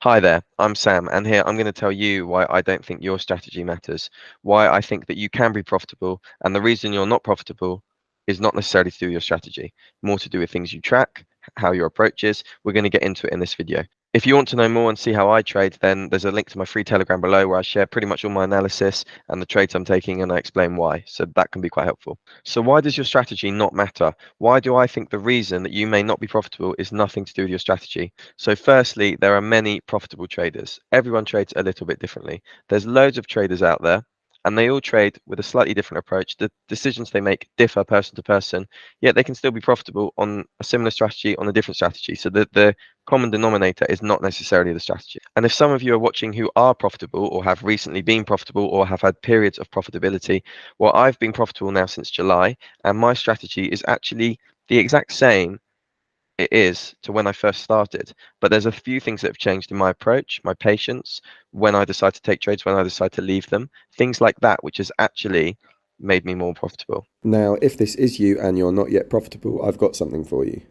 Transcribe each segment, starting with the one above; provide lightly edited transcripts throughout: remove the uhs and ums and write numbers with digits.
Hi there, I'm Sam, and here I'm going to tell you why I don't think your strategy matters, why I think that you can be profitable, and the reason you're not profitable is not necessarily to do with your strategy, more to do with things you track, how your approach is. We're going to get into it in this video. If you want to know more and see how I trade, then there's a link to my free Telegram below where I share pretty much all my analysis and the trades I'm taking, and I explain why. So that can be quite helpful. So why does your strategy not matter? Why do I think the reason that you may not be profitable is nothing to do with your strategy? So firstly, there are many profitable traders. Everyone trades a little bit differently. There's loads of traders out there, and they all trade with a slightly different approach. The decisions they make differ person to person, yet they can still be profitable on a similar strategy, on a different strategy. So the common denominator is not necessarily the strategy. And if some of you are watching who are profitable or have recently been profitable or have had periods of profitability, well, I've been profitable now since July, and my strategy is actually the exact same it is to when I first started. But there's a few things that have changed in my approach, my patience, when I decide to take trades, when I decide to leave them, things like that, which has actually made me more profitable. Now, if this is you and you're not yet profitable, I've got something for you.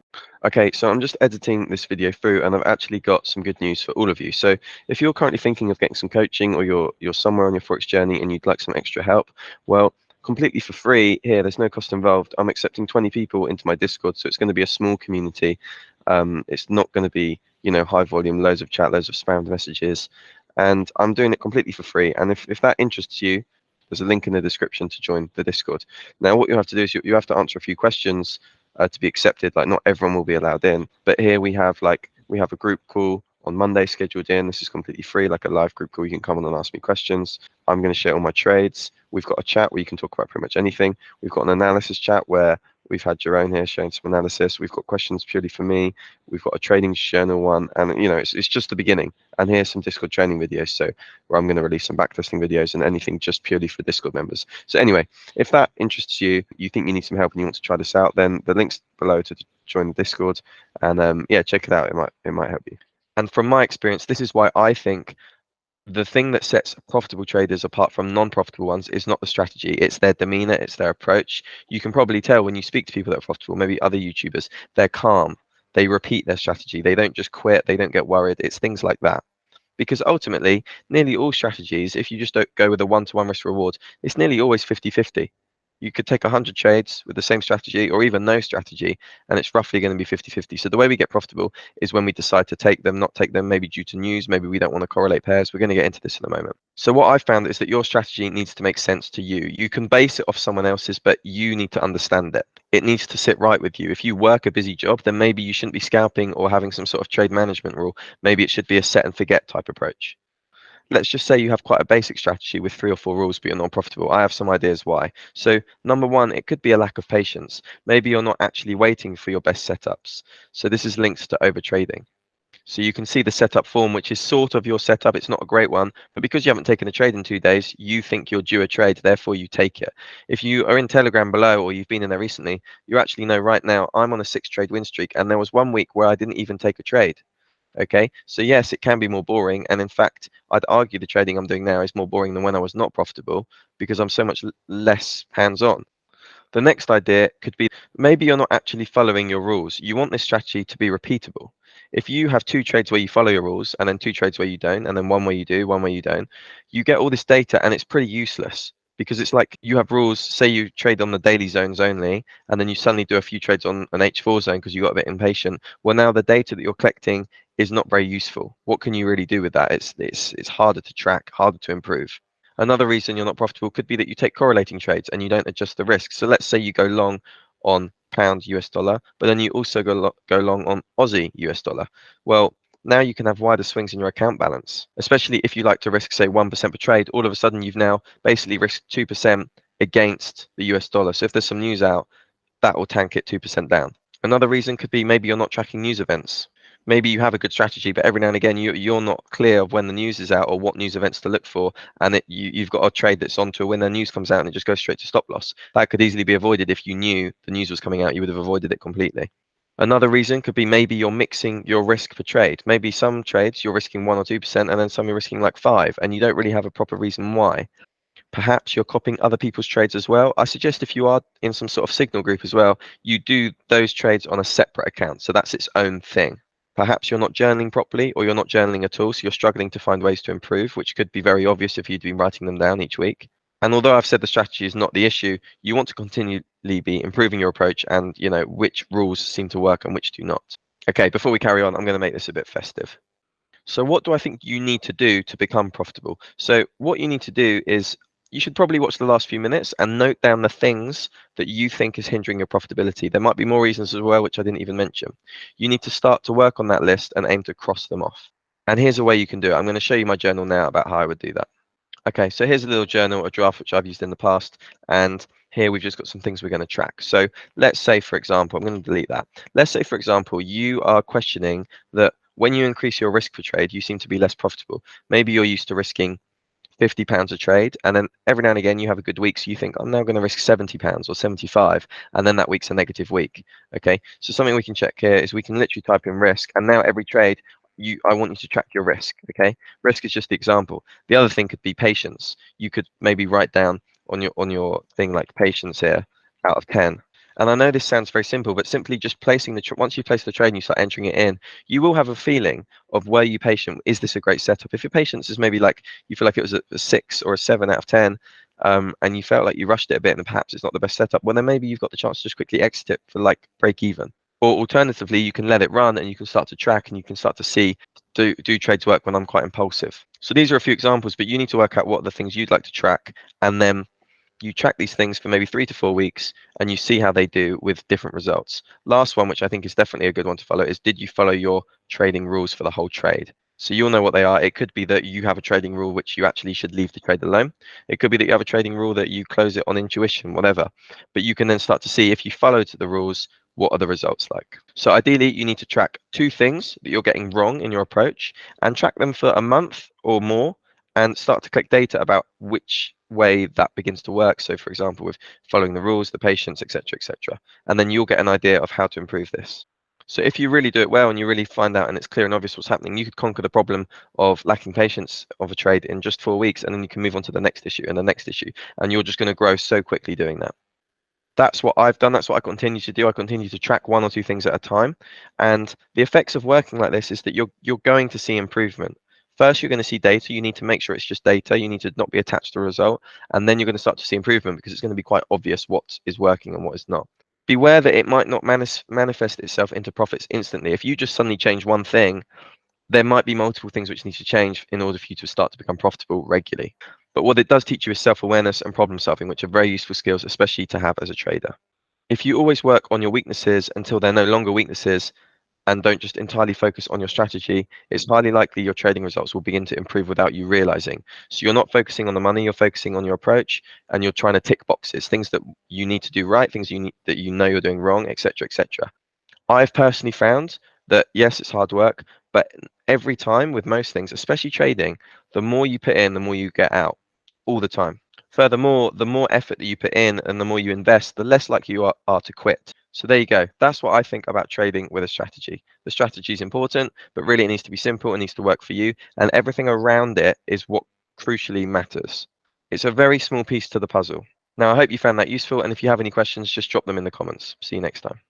Okay, so I'm just editing this video through, and I've actually got some good news for all of you. So if you're currently thinking of getting some coaching, or you're somewhere on your Forex journey and you'd like some extra help, well, completely for free here, there's no cost involved. I'm accepting 20 people into my Discord, so it's going to be a small community. It's not going to be, high volume, loads of chat, loads of spammed messages, and I'm doing it completely for free. And if that interests you, there's a link in the description to join the Discord. Now, what you have to do is you have to answer a few questions to be accepted. Like, not everyone will be allowed in, but here we have a group call on Monday scheduled in. This is completely free, like a live group call. You can come on and ask me questions. I'm going to share all my trades. We've got a chat where you can talk about pretty much anything. We've got an analysis chat where we've had Jerome here sharing some analysis. We've got questions purely for me. We've got a trading journal one, and it's just the beginning. And here's some Discord training videos, so where I'm going to release some backtesting videos and anything just purely for Discord members. So anyway, if that interests you, you think you need some help and you want to try this out, then the link's below to join the Discord, and yeah, check it out. It might help you. And from my experience, this is why I think the thing that sets profitable traders apart from non-profitable ones is not the strategy, it's their demeanor, it's their approach. You can probably tell when you speak to people that are profitable, maybe other YouTubers, they're calm, they repeat their strategy, they don't just quit, they don't get worried. It's things like that. Because ultimately, nearly all strategies, if you just don't go with a one-to-one risk reward, it's nearly always 50-50. You could take 100 trades with the same strategy or even no strategy, and it's roughly going to be 50-50. So the way we get profitable is when we decide to take them, not take them, maybe due to news, maybe we don't want to correlate pairs. We're going to get into this in a moment. So what I've found is that your strategy needs to make sense to you. You can base it off someone else's, but you need to understand it. It needs to sit right with you. If you work a busy job, then maybe you shouldn't be scalping or having some sort of trade management rule. Maybe it should be a set and forget type approach. Let's just say you have quite a basic strategy with 3 or 4 rules, but you're not profitable. I have some ideas why. So number one, it could be a lack of patience. Maybe you're not actually waiting for your best setups. So this is links to overtrading. So you can see the setup form, which is sort of your setup. It's not a great one, but because you haven't taken a trade in 2 days, you think you're due a trade, therefore you take it. If you are in Telegram below or you've been in there recently, you actually know right now I'm on a 6-trade win streak, and there was 1 week where I didn't even take a trade. Okay, so yes, it can be more boring, and in fact, I'd argue the trading I'm doing now is more boring than when I was not profitable because I'm so much less hands-on. The next idea could be maybe you're not actually following your rules. You want this strategy to be repeatable. If you have 2 trades where you follow your rules and then 2 trades where you don't, and then one where you do, one where you don't, you get all this data and it's pretty useless because it's like you have rules. Say you trade on the daily zones only, and then you suddenly do a few trades on an H4 zone because you got a bit impatient. Well, now the data that you're collecting is not very useful. What can you really do with that? It's harder to track, harder to improve. Another reason you're not profitable could be that you take correlating trades and you don't adjust the risk. So let's say you go long on pound US dollar, but then you also go long on Aussie US dollar. Well, now you can have wider swings in your account balance, especially if you like to risk, say, 1% per trade. All of a sudden, you've now basically risked 2% against the US dollar. So if there's some news out, that will tank it 2% down. Another reason could be maybe you're not tracking news events. Maybe you have a good strategy, but every now and again you're not clear of when the news is out or what news events to look for, and you've got a trade that's on to when the news comes out and it just goes straight to stop loss. That could easily be avoided if you knew the news was coming out. You would have avoided it completely. Another reason could be maybe you're mixing your risk per trade. Maybe some trades you're risking 1 or 2%, and then some you're risking like 5, and you don't really have a proper reason why. Perhaps you're copying other people's trades as well. I suggest if you are in some sort of signal group as well, you do those trades on a separate account. So that's its own thing. Perhaps you're not journaling properly, or you're not journaling at all, so you're struggling to find ways to improve, which could be very obvious if you'd been writing them down each week. And although I've said the strategy is not the issue, you want to continually be improving your approach and, which rules seem to work and which do not. Okay, before we carry on, I'm going to make this a bit festive. So what do I think you need to do to become profitable? So what you need to do is you should probably watch the last few minutes and note down the things that you think is hindering your profitability. There might be more reasons as well, which I didn't even mention. You need to start to work on that list and aim to cross them off. And here's a way you can do it. I'm going to show you my journal now about how I would do that. Okay, so here's a little journal, a draft which I've used in the past, and here we've just got some things we're going to track. So let's say, for example, I'm going to delete that. Let's say, for example, you are questioning that when you increase your risk per trade, you seem to be less profitable. Maybe you're used to risking £50 a trade, and then every now and again you have a good week, so you think I'm now going to risk £70 or 75, and then that week's a negative week. Okay, so something we can check here is we can literally type in risk, and now every trade I want you to track your risk. Okay, risk is just the example. The other thing could be patience. You could maybe write down on your thing like patience here out of 10. And I know this sounds very simple, but simply just placing once you place the trade and you start entering it in, you will have a feeling of, were you patient? Is this a great setup? If your patience is maybe like you feel like it was a 6 or a 7 out of 10, and you felt like you rushed it a bit and perhaps it's not the best setup, well then maybe you've got the chance to just quickly exit it for like break even. Or alternatively, you can let it run and you can start to track and you can start to see, do trades work when I'm quite impulsive? So these are a few examples, but you need to work out what are the things you'd like to track, and then you track these things for maybe 3 to 4 weeks and you see how they do with different results. Last one, which I think is definitely a good one to follow, is did you follow your trading rules for the whole trade? So you'll know what they are. It could be that you have a trading rule which you actually should leave the trade alone. It could be that you have a trading rule that you close it on intuition, whatever. But you can then start to see, if you followed the rules, what are the results like? So ideally, you need to track 2 things that you're getting wrong in your approach and track them for a month or more and start to collect data about which way that begins to work. So for example, with following the rules, the patience, etc., etc. And then you'll get an idea of how to improve this. So if you really do it well and you really find out and it's clear and obvious what's happening, you could conquer the problem of lacking patience of a trade in just 4 weeks, and then you can move on to the next issue and the next issue, and you're just going to grow so quickly doing that. That's what I've done. That's what I continue to do. I continue to track 1 or 2 things at a time. And the effects of working like this is that you're going to see improvement. First, you're going to see data. You need to make sure it's just data. You need to not be attached to a result. And then you're going to start to see improvement because it's going to be quite obvious what is working and what is not. Beware that it might not manifest itself into profits instantly. If you just suddenly change one thing, there might be multiple things which need to change in order for you to start to become profitable regularly. But what it does teach you is self-awareness and problem solving, which are very useful skills, especially to have as a trader. If you always work on your weaknesses until they're no longer weaknesses and don't just entirely focus on your strategy, it's highly likely your trading results will begin to improve without you realizing. So you're not focusing on the money, you're focusing on your approach, and you're trying to tick boxes, things that you need to do right, things that you know you're doing wrong, etc., etc. I've personally found that, yes, it's hard work, but every time with most things, especially trading, the more you put in, the more you get out all the time. Furthermore, the more effort that you put in and the more you invest, the less likely you are to quit. So there you go. That's what I think about trading with a strategy. The strategy is important, but really it needs to be simple. It needs to work for you. And everything around it is what crucially matters. It's a very small piece to the puzzle. Now, I hope you found that useful. And if you have any questions, just drop them in the comments. See you next time.